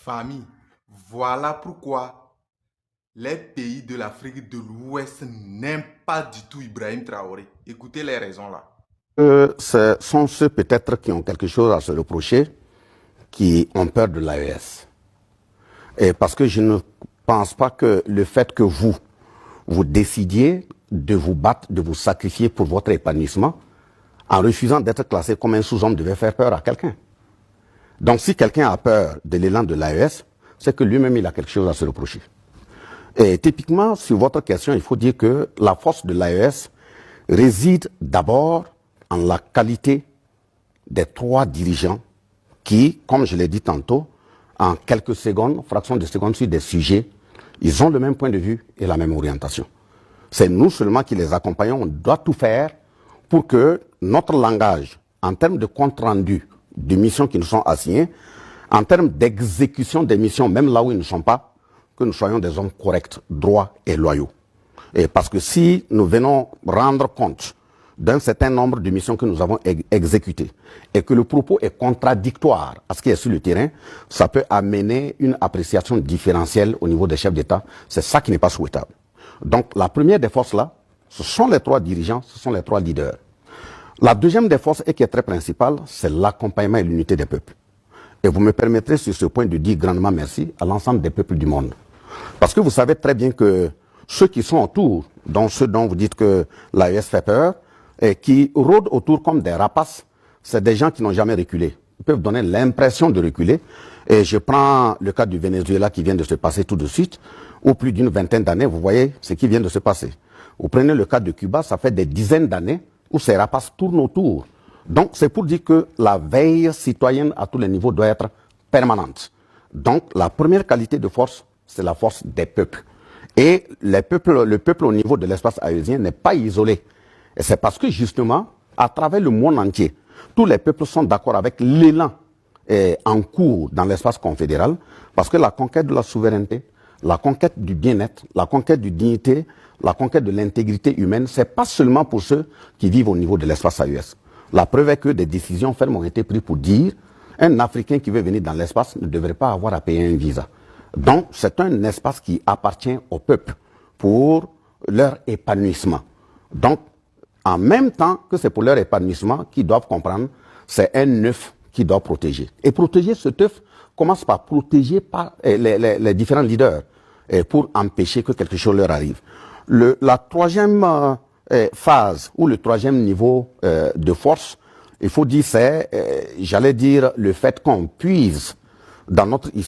Famille, voilà pourquoi les pays de l'Afrique de l'Ouest n'aiment pas du tout Ibrahim Traoré. Écoutez les raisons là. Ce sont ceux peut-être qui ont quelque chose à se reprocher, qui ont peur de l'AES. Et parce que je ne pense pas que le fait que vous décidiez de vous battre, de vous sacrifier pour votre épanouissement, en refusant d'être classé comme un sous-homme devait faire peur à quelqu'un. Donc si quelqu'un a peur de l'élan de l'AES, c'est que lui-même il a quelque chose à se reprocher. Et typiquement, sur votre question, il faut dire que la force de l'AES réside d'abord en la qualité des trois dirigeants qui, comme je l'ai dit tantôt, en quelques secondes, fractions de secondes sur des sujets, ils ont le même point de vue et la même orientation. C'est nous seulement qui les accompagnons, on doit tout faire pour que notre langage, en termes de compte rendu de missions qui nous sont assignées, en termes d'exécution des missions, même là où ils ne sont pas, que nous soyons des hommes corrects, droits et loyaux. Et parce que si nous venons rendre compte d'un certain nombre de missions que nous avons exécutées et que le propos est contradictoire à ce qui est sur le terrain, ça peut amener une appréciation différentielle au niveau des chefs d'État. C'est ça qui n'est pas souhaitable. Donc la première des forces là, ce sont les trois dirigeants, ce sont les trois leaders. La deuxième des forces et qui est très principale, c'est l'accompagnement et l'unité des peuples. Et vous me permettrez sur ce point de dire grandement merci à l'ensemble des peuples du monde. Parce que vous savez très bien que ceux qui sont autour, dont ceux dont vous dites que l'AES fait peur, et qui rôdent autour comme des rapaces, c'est des gens qui n'ont jamais reculé. Ils peuvent donner l'impression de reculer. Et je prends le cas du Venezuela qui vient de se passer tout de suite, où plus d'une vingtaine d'années, vous voyez ce qui vient de se passer. Vous prenez le cas de Cuba, ça fait des dizaines d'années où ces rapaces tournent autour. Donc c'est pour dire que la veille citoyenne à tous les niveaux doit être permanente. Donc la première qualité de force, c'est la force des peuples. Et le peuple au niveau de l'espace aérien n'est pas isolé. Et c'est parce que justement, à travers le monde entier, tous les peuples sont d'accord avec l'élan en cours dans l'espace confédéral, parce que la conquête de la souveraineté, la conquête du bien-être, la conquête de dignité, la conquête de l'intégrité humaine, c'est pas seulement pour ceux qui vivent au niveau de l'espace AES. La preuve est que des décisions fermes ont été prises pour dire un Africain qui veut venir dans l'espace ne devrait pas avoir à payer un visa. Donc, c'est un espace qui appartient au peuple pour leur épanouissement. Donc, en même temps que c'est pour leur épanouissement qu'ils doivent comprendre, c'est un œuf qu'ils doivent protéger. Et protéger cet œuf commence par protéger les différents leaders pour empêcher que quelque chose leur arrive. La troisième phase ou le troisième niveau de force, il faut dire, c'est, j'allais dire, le fait qu'on puise dans notre histoire